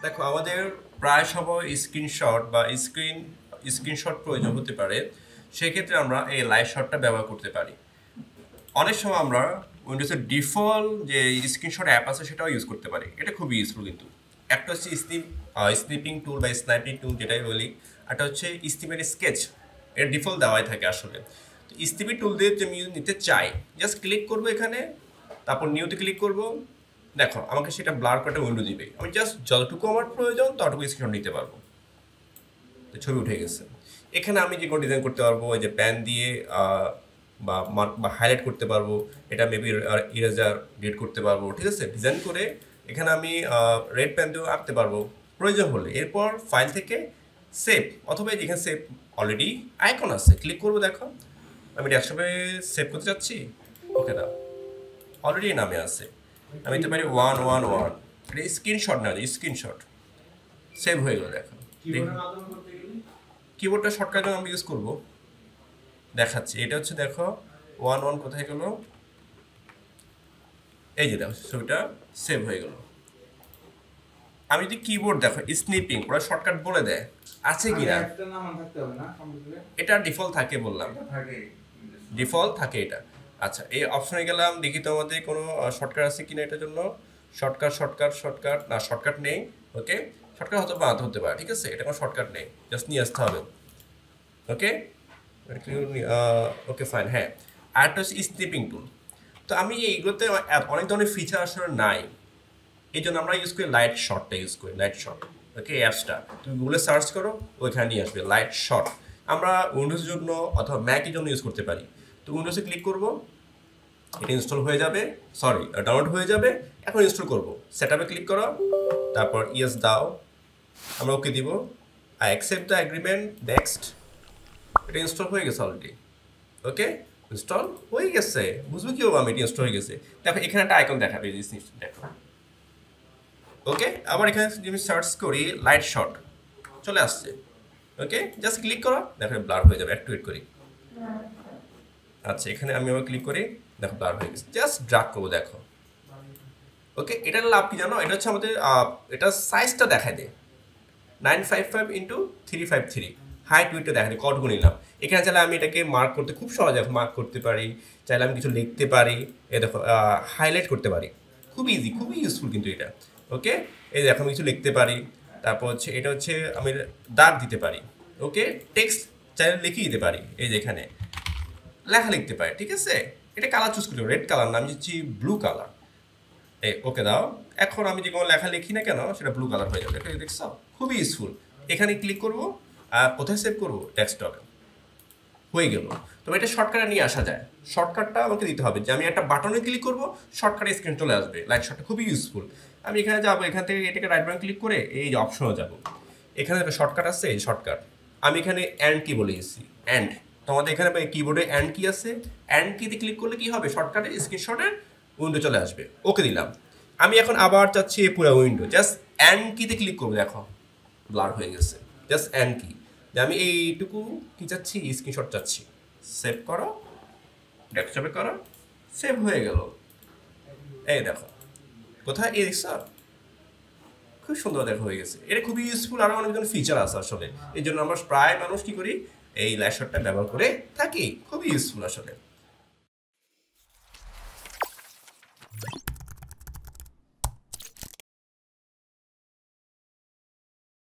দেখো আমাদের প্রায় সময় স্ক্রিনশট বা স্ক্রিনশট প্রয়োজন হতে পারে। সেক্ষেত্রে আমরা এই লাইভ শটটা ব্যবহার করতে পারি। অনেক সময় আমরা উইন্ডোজের ডিফল্ট যে স্ক্রিনশট অ্যাপ আছে সেটাও ইউজ করতে পারি। এটা খুবই ইউজফুল কিন্তু। একটা হচ্ছে স্নিপিং টুল বা স্নাইপিং টুল যেটাই বলি, একটা হচ্ছে স্টিমের স্কেচ। এর ডিফল্ট দেওয়াই থাকে আসলে। তো স্টিপি টুল দিয়ে যদি আমি নিতে চাই, জাস্ট ক্লিক করবো এখানে, তারপর নিউতে ক্লিক করব। দেখো আমাকে সেটা ব্লার করে উইন্ডো দিবে, আমি জাস্ট যতটুকু আমার প্রয়োজন ততটুকু স্ক্রিনশট নিতে পারবো। তো ছবি উঠে গেছে। এখানে আমি যে কোনো ডিজাইন করতে পারবো, ওই যে প্যান দিয়ে বা মার্ক বা হাইলাইট করতে পারবো। এটা মেবি ইরেজার ডিলিট করতে পারবো, ঠিক আছে। ডিজাইন করে এখানে আমি রেড প্যান দিয়েও আঁকতে পারবো প্রয়োজন হলে। এরপর ফাইল থেকে সেভ, অথবা যেখানে সেভ অলরেডি আইকন আছে ক্লিক করবো। দেখো আমি ডেস্কটপে সেভ করতে চাচ্ছি, ওকে দাও, অলরেডি নামে আছে। আমি দিতে পারি 111, এটা স্ক্রিনশট না, স্ক্রিনশট সেভ হয়ে গেল। দেখো কিবোর্ডটা শর্টকাট আমি ইউজ করব, দেখাচ্ছি। এটা হচ্ছে দেখো 11 কোথায় গেল, এই যে দেখো ছবিটা সেভ হয়ে গেল। আমি যদি কিবোর্ড দেখো স্নিপিং ওরা শর্টকাট বলে দেয় আছে কিনা, এটা ডিফল্ট থাকে বললাম, ডিফল্ট থাকে এটা। আচ্ছা এই অপশনে গেলাম, দেখি তো আমাদের কোনো শর্টকাট আছে কিনা এটার জন্য। শর্টকাট না, শর্টকাট নেই। ওকে, শর্টকাট হতে বানাতে হতে পারে, ঠিক আছে। এটা কোনো শর্টকাট নেই, জাস্ট নিয়ে আসতে হবে। ওকে ওকে ফাইন। হ্যাঁ, আরেকটা হচ্ছে স্নিপিং টুল। তো আমি এইগুলোতে অনেক ধরনের ফিচার আসলে নাই, এই জন্য আমরা ইউজ করি লাইট শটটা ইউজ করি, লাইট শট। ওকে, অ্যাপসটা তুমি গুগলে সার্চ করো, ওইখানে নিয়ে আসবে লাইট শট। আমরা উইন্ডোজের জন্য অথবা ম্যাকের জন্য ইউজ করতে পারি। তো উইন্ডোজে ক্লিক করবো, এটা ইনস্টল হয়ে যাবে, সরি ডাউনলোড হয়ে যাবে। এখন ইনস্টল করবো, সেট আপে ক্লিক করো, তারপর ইয়েস দাও, আমরা ওকে দিব। I accept the agreement, next. এটা ইনস্টল হয়ে গেছে অলরেডি। ওকে, ইনস্টল হয়ে গেছে। বুঝবো কি হবে আমি এটা ইনস্টল হয়ে গেছে। দেখো এখানে একটা আইকন দেখাবে, দেখো। ওকে, আবার এখানে যদি আমি সার্চ করি লাইট শট, চলে আসছে। ওকে, জাস্ট ক্লিক করো, দেখো ব্লার হয়ে যাবে। একটু ওয়েট করি। আচ্ছা এখানে আমি আবার ক্লিক করি, দেখো ব্লার হয়ে গেছে। জাস্ট ড্রাগ করবো, দেখো। ওকে, এটার লাভ কি জানো, এটা হচ্ছে আমাদের এটা সাইজটা দেখায় দেয় 955 ইন্টু 353, হাইট উইডটা দেখা যায় কতটুকু নিলাম। এখানে চাইলে আমি এটাকে মার্ক করতে খুব সহজ, মার্ক করতে পারি। চাইলে আমি কিছু লিখতে পারি, এ দেখো হাইলাইট করতে পারি। খুব ইজি, খুবই ইউজফুল কিন্তু এটা। ওকে, এই দেখো আমি কিছু লিখতে পারি। তারপর হচ্ছে এটা হচ্ছে আমি দাগ দিতে পারি। ওকে, টেক্সট চাইলে লিখিয়ে দিতে পারি, এই যে এখানে লেখা লিখতে পারি, ঠিক আছে। এটা কালার চুজ করতে, রেড কালার না, আমি দিচ্ছি ব্লু কালার। এই ওকে দাও। এখন আমি যে কোনো লেখা লিখি না কেন সেটা ব্লু কালার হয়ে যাবে। এটা দেখছো, খুবই ইউজফুল। এখানে ক্লিক করবো, আর কোথায় সেভ করবো, ডেস্কটপে হয়ে গেল। তবে এটা শর্টকাটে নিয়ে আসা যায়। শর্টকাটটা আমাকে দিতে হবে যে আমি একটা বাটনে ক্লিক করবো, শর্টকাটে স্ক্রিন চলে আসবে। লাইট শর্টটা খুবই ইউজফুল। আমি এখানে যাবো, এখান থেকে এটাকে রাইট বাটন ক্লিক করে এই যে অপশনে যাবো। এখানে একটা শর্টকাট আছে, এই শর্টকাট আমি এখানে অ্যান্ড কি বলে দিচ্ছি, অ্যান্ড। তোমাদের এখানে কিবোর্ডে অ্যান্ড কি আছে, অ্যান্ড কিতে ক্লিক করলে কি হবে, শর্টকাটে স্ক্রিনশটের উইন্ডো চলে আসবে। ওকে দিলাম। আমি এখন আবার চাচ্ছি এই পুরো উইন্ডো, জাস্ট অ্যান্ড কিতে ক্লিক করবো, দেখো ব্লার হয়ে গেছে। জাস্ট অ্যান্ড কি, যে আমি এইটুকু কি চাচ্ছি, স্ক্রিনশট চাচ্ছি। সেভ করো, ডেস্কটপে করো, সেভ হয়ে গেল। এই দেখো কোথায়, এই দেখছো, খুব সুন্দর দেখা হয়ে গেছে। এটা খুবই ইউজফুল, আরও অনেকজন ফিচার আছে আসলে। এই জন্য আমরা প্রায় মানুষ কি করি, এই ল্যাশরটা ব্যবহার করে থাকি। খুবই ইউজফুল আসলে।